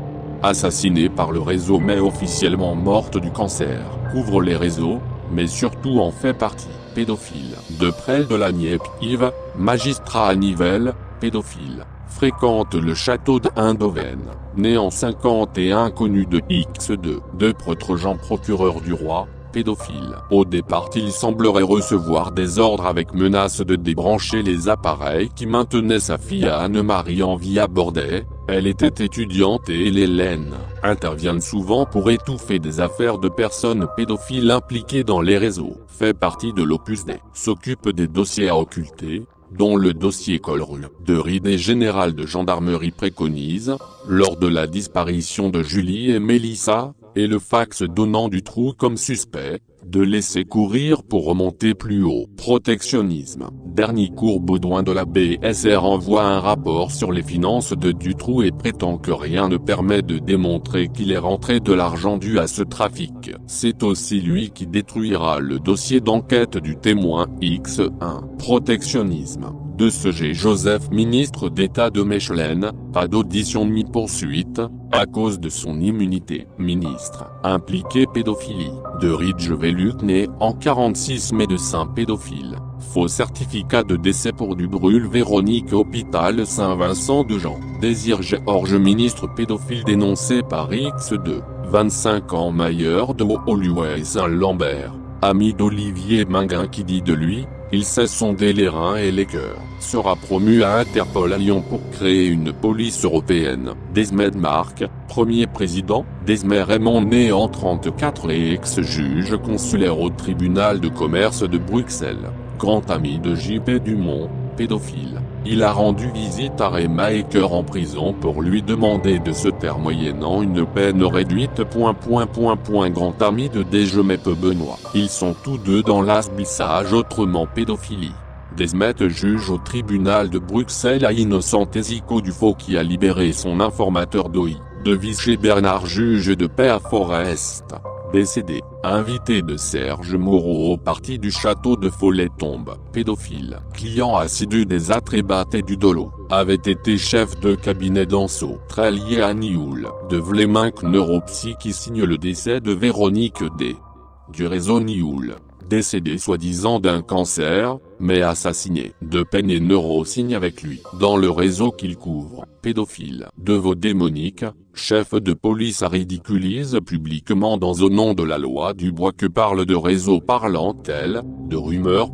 S1: Assassinée par le réseau mais officiellement morte du cancer, couvre les réseaux, mais surtout en fait partie. Pédophile. De près de la Nièvre, Yves, magistrat à Nivelles, pédophile, fréquente le château d'Eindhoven, né en 51, connu de X2. De Protrejean, procureur du roi, pédophile. Au départ, il semblerait recevoir des ordres avec menace de débrancher les appareils qui maintenaient sa fille Anne-Marie en vie à Bordeaux. Elle était étudiante et les laines interviennent souvent pour étouffer des affaires de personnes pédophiles impliquées dans les réseaux. Fait partie de l'Opus D. S'occupe des dossiers à occulter, dont le dossier Colruyt. De Ridée générale de gendarmerie préconise, lors de la disparition de Julie et Mélissa, et le fax donnant du trou comme suspect, de laisser courir pour remonter plus haut. Protectionnisme. Dernier cours Baudouin de la BSR envoie un rapport sur les finances de Dutroux et prétend que rien ne permet de démontrer qu'il est rentré de l'argent dû à ce trafic. C'est aussi lui qui détruira le dossier d'enquête du témoin X1. Protectionnisme. De ce G. Joseph, ministre d'État de Mechelen, pas d'audition ni poursuite, à cause de son immunité. Ministre, impliqué pédophilie. De Ridge Veluk, né en 46, médecin pédophile. Faux certificat de décès pour du Brûle Véronique, hôpital Saint-Vincent de Jean. Désir Georges, ministre pédophile dénoncé par X2, 25 ans, Mailleur de Montoluet Saint-Lambert. Ami d'Olivier Minguin qui dit de lui: il sait sonder les reins et les cœurs. Sera promu à Interpol à Lyon pour créer une police européenne. Desmed Marc, premier président. Desmed Raymond, né en 34 et ex-juge consulaire au tribunal de commerce de Bruxelles. Grand ami de J.P. Dumont, pédophile. Il a rendu visite à Remaker en prison pour lui demander de se taire moyennant une peine réduite. Grand ami de Desjemep Benoît. Ils sont tous deux dans l'asbissage, autrement pédophilie. Desmet, juge au tribunal de Bruxelles à Innocent Esico Dufaux qui a libéré son informateur d'OI. De Vichy Bernard, juge de Père Forest. Décédé, invité de Serge Moreau au parti du château de Follet-Tombe, pédophile, client assidu des Atrébat et du Dolo, avait été chef de cabinet d'Anso, très lié à Nioul. De Vleminck, neuropsy qui signe le décès de Véronique D. Du réseau Nioul, décédé soi-disant d'un cancer, mais assassiné. De Peine et Neuro signe avec lui, dans le réseau qu'il couvre, pédophile. De Vaux démonique, chef de police ridiculise publiquement dans Au nom de la loi Dubois que parle de réseau parlant-elle, de rumeurs.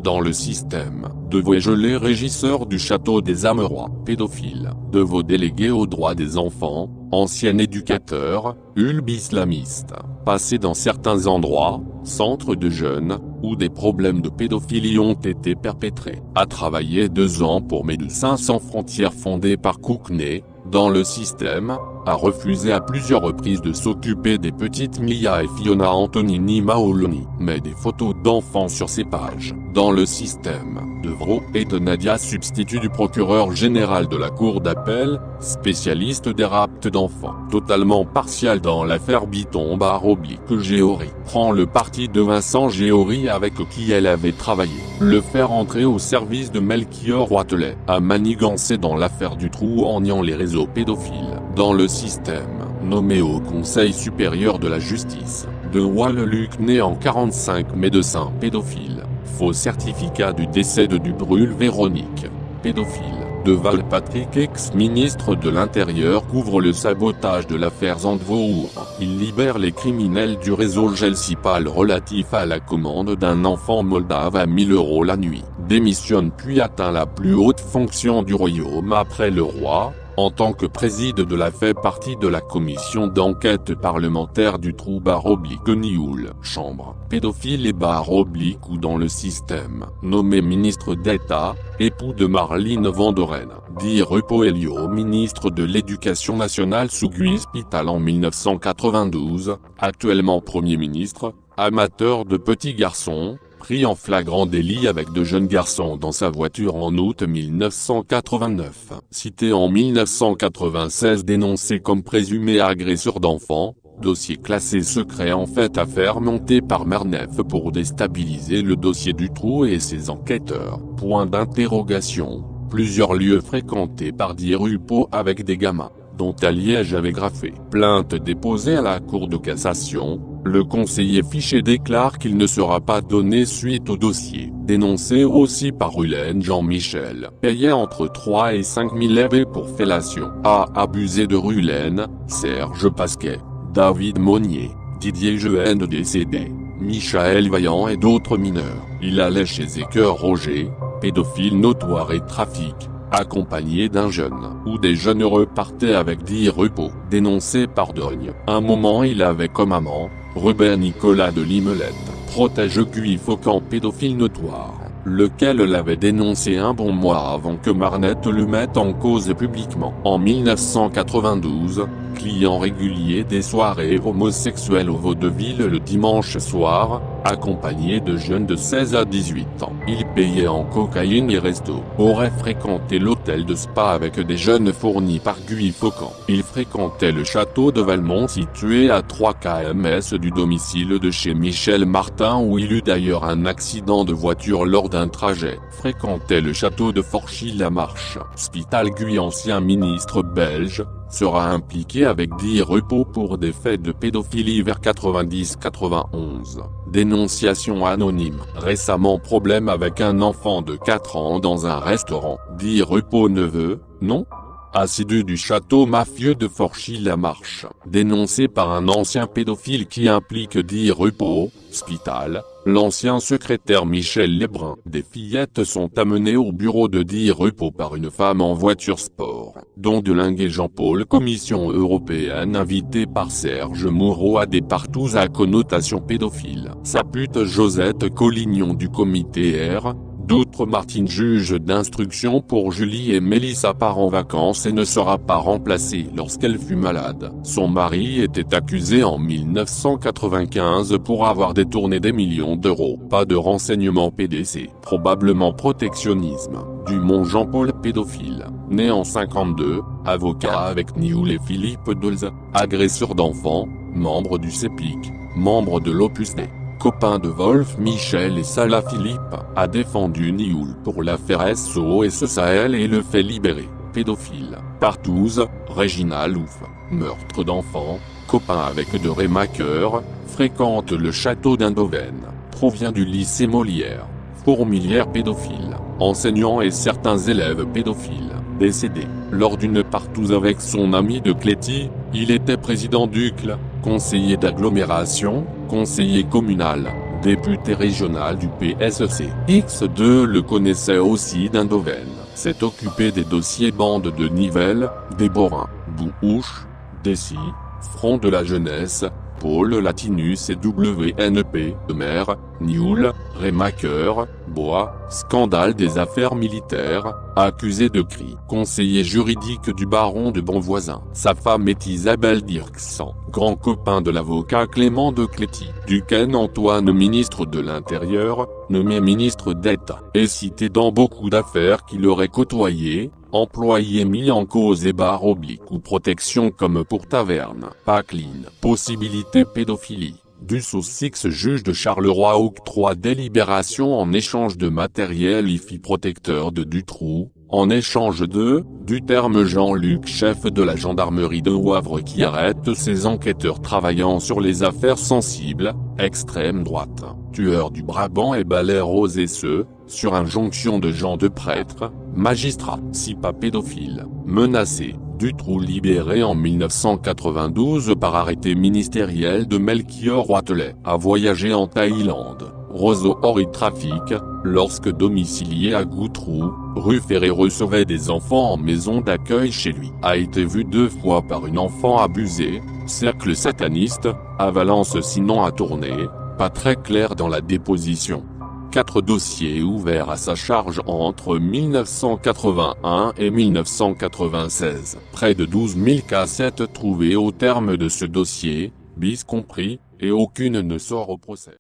S1: Dans le système. De Vaux gelé, régisseur du château des Amerois, pédophile. De Vaux délégué aux droits des enfants, ancien éducateur, ulb islamiste, passé dans certains endroits, centres de jeunes, où des problèmes de pédophilie ont été perpétrés. A travaillé 2 ans pour Médecins sans frontières fondé par Coukney, dans le système, a refusé à plusieurs reprises de s'occuper des petites Mia et Fiona Antonini Maoloni. Mais des photos d'enfants sur ses pages. Dans le système, de Vro et de Nadia, substitut du procureur général de la cour d'appel, spécialiste des rapts d'enfants. Totalement partial dans l'affaire Biton / Géory. Prend le parti de Vincent Géory avec qui elle avait travaillé. Le faire entrer au service de Melchior Wathelet. A manigancé dans l'affaire du trou en niant les réseaux pédophiles. Dans le système, nommé au Conseil supérieur de la justice. De Walleluc, né en 45, médecin pédophile. Faux certificat du décès de Dubrul Véronique, pédophile. De Valpatrick, ex-ministre de l'Intérieur, couvre le sabotage de l'affaire Zandvoort. Il libère les criminels du réseau Gelsipal relatif à la commande d'un enfant moldave à 1000 € la nuit. démissionne puis atteint la plus haute fonction du royaume après le roi, en tant que président de la fait partie de la commission d'enquête parlementaire du trou /Nioul, chambre, pédophile et / ou dans le système, nommé ministre d'État, époux de Marlene Van Doren, dit Repos Elio ministre de l'Éducation nationale sous Guy Spital en 1992, actuellement Premier ministre, amateur de petits garçons, pris en flagrant délit avec de jeunes garçons dans sa voiture en août 1989. Cité en 1996 dénoncé comme présumé agresseur d'enfants, dossier classé secret en fait affaire montée par Marnef pour déstabiliser le dossier du trou et ses enquêteurs. Point d'interrogation, plusieurs lieux fréquentés par Di Rupo avec des gamins, dont à Liège avait graffé. Plainte déposée à la Cour de cassation, le conseiller Fichet déclare qu'il ne sera pas donné suite au dossier. Dénoncé aussi par Rulen Jean-Michel, payé entre 3 et 5 000 EV pour fellation. A abusé de Rulen, Serge Pasquet, David Monnier, Didier Jeune décédé, Michael Vaillant et d'autres mineurs. Il allait chez Zéker Roger, pédophile notoire et trafic, accompagné d'un jeune, ou des jeunes repartaient avec Di Rupo, dénoncé par Dogne. Un moment il avait comme amant, Ruben Nicolas de Limelette, protège Guy Faucon pédophile notoire, lequel l'avait dénoncé un bon mois avant que Marnette le mette en cause publiquement. En 1992, client régulier des soirées homosexuelles au vaudeville le dimanche soir, accompagné de jeunes de 16 à 18 ans. Il payait en cocaïne et resto. Aurait fréquenté l'hôtel de spa avec des jeunes fournis par Guy Faucon. Il fréquentait le château de Valmont situé à 3 km du domicile de chez Michel Martin où il eut d'ailleurs un accident de voiture lors d'un trajet. Fréquentait le château de Forchy-la-Marche. Spital Guy ancien ministre belge, sera impliqué avec Di Rupo pour des faits de pédophilie vers 90-91. Dénonciation anonyme. Récemment problème avec un enfant de 4 ans dans un restaurant. Di Rupo neveu, non ? Assidu du château mafieux de Forchy-la-Marche. Dénoncé par un ancien pédophile qui implique Di Rupo, Spital, l'ancien secrétaire Michel Lebrun. Des fillettes sont amenées au bureau de Di Rupo par une femme en voiture sport, dont Delingue Jean-Paul Commission européenne invité par Serge Moureau à des partous à connotation pédophile. Sa pute Josette Collignon du comité R. D'autres Martine juge d'instruction pour Julie et Mélissa part en vacances et ne sera pas remplacée lorsqu'elle fut malade. Son mari était accusé en 1995 pour avoir détourné des millions d'euros. Pas de renseignements PDC. Probablement protectionnisme. Dumont Jean-Paul pédophile. Né en 52, avocat avec Nioul et Philippe Dolz. Agresseur d'enfants, membre du CEPIC, membre de l'Opus Dei. Copain de Wolf Michel et Salah Philippe, a défendu Nioul pour l'affaire SOS Sahel et le fait libérer. Pédophile, partouze, Régina Louf, meurtre d'enfant, copain avec de Rémaqueur, fréquente le château d'Indoven, provient du lycée Molière, fourmilière pédophile, enseignant et certains élèves pédophiles, décédé. Lors d'une partouze avec son ami de Cléty, il était président d'UCLE, conseiller d'agglomération, conseiller communal, député régional du PSC. X2 le connaissait aussi d'Indoven. S'est occupé des dossiers bandes de Nivelles, des Borins, Bouhouche, Dessy, Front de la Jeunesse, Pôle Latinus et WNP, Mer, Nioul, Rémaqueur, Bois, scandale des affaires militaires, accusé de cri. Conseiller juridique du baron de Bonvoisin. Sa femme est Isabelle Dirksen, grand copain de l'avocat Clément de Cléty. Duquesne Antoine ministre de l'Intérieur, nommé ministre d'État, est cité dans beaucoup d'affaires qu'il aurait côtoyées, employé mis en cause et / ou protection comme pour taverne. Pas clean. Possibilité pédophilie. Du Sussex juge de Charleroi octroie délibération en échange de matériel IFI protecteur de Dutroux, en échange du terme Jean-Luc chef de la gendarmerie de Wavre qui arrête ses enquêteurs travaillant sur les affaires sensibles, extrême droite, tueur du Brabant et balai rose et ce, sur injonction de Jean de Prêtre, magistrat. Si pas pédophile, menacé. Dutroux libéré en 1992 par arrêté ministériel de Melchior Wathelet. A voyagé en Thaïlande, Roseau Trafic, lorsque domicilié à Goutroux, rue Ferré recevait des enfants en maison d'accueil chez lui. A été vu 2 fois par une enfant abusée, cercle sataniste, à Valence sinon à Tournai, pas très clair dans la déposition. 4 dossiers ouverts à sa charge entre 1981 et 1996. Près de 12 000 cassettes trouvées au terme de ce dossier, bis compris, et aucune ne sort au procès.